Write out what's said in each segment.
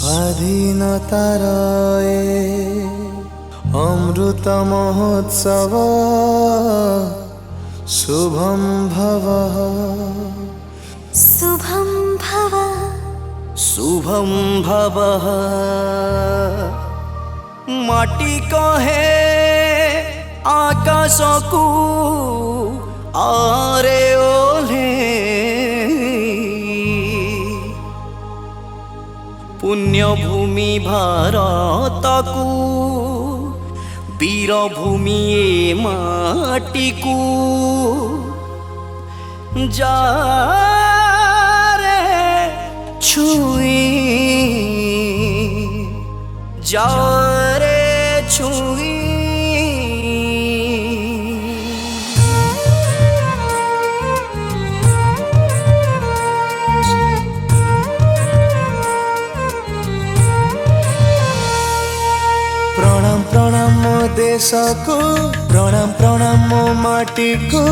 স্বাধীনতার অমৃত মহোৎসব শুভম ভব शुभं भव शुभम भव माटी कहे आकाश को आरे ओले पुण्य भूमि भारत को वीर भूमि ए माटी को जा छुई जा रे छुई प्रणाम प्रणाम मो देश को प्रणाम प्रणाम मो माटी को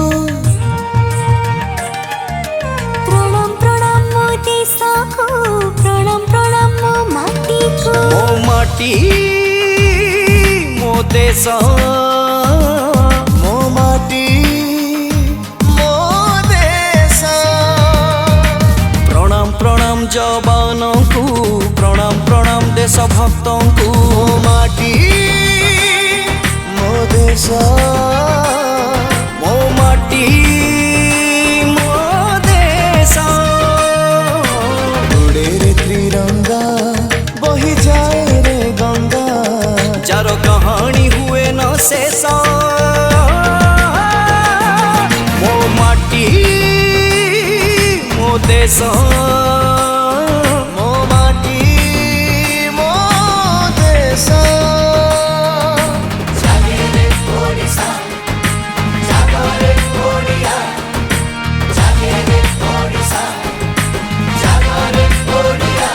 प्रणाम प्रणाम मो देश को प्रणाम प्रणाम मो माटी को मो माटी मो देश मो माटी मो देश प्रणाम प्रणाम जवान को प्रणाम प्रणाम देश भक्त को मो माटी मो देश मो माटी मो देश उड़े रे त्रिरंगा बही जाए रे गंगा जार कहानी हुए न शेष मो माटी मो देश मो माटी मो देश जागे ओडिशा जागे ओडिया जागे ओडिशा जागे ओडिया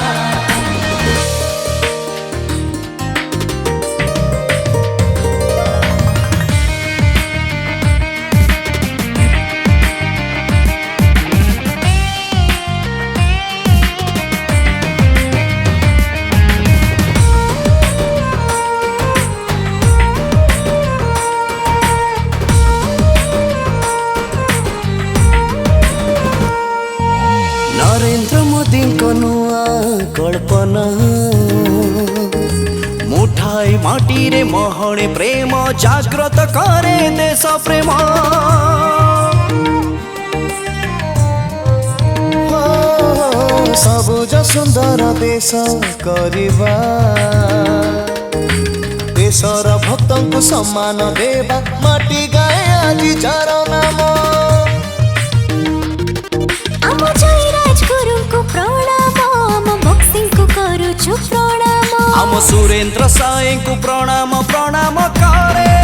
नरेंद्र मोदी को नुआ कल्पना मुठाई माटी रे महणे प्रेम जागृत करे देश प्रेम सबुज सुंदर देश करिबा देशर भक्तों को सम्मान देवा माटी गाए आज जार नाम आम जयराज गुरु को प्रणाम आम बक्सिंग को करूछु प्रणाम आम सुरेंद्र साई को प्रणाम प्रणाम करे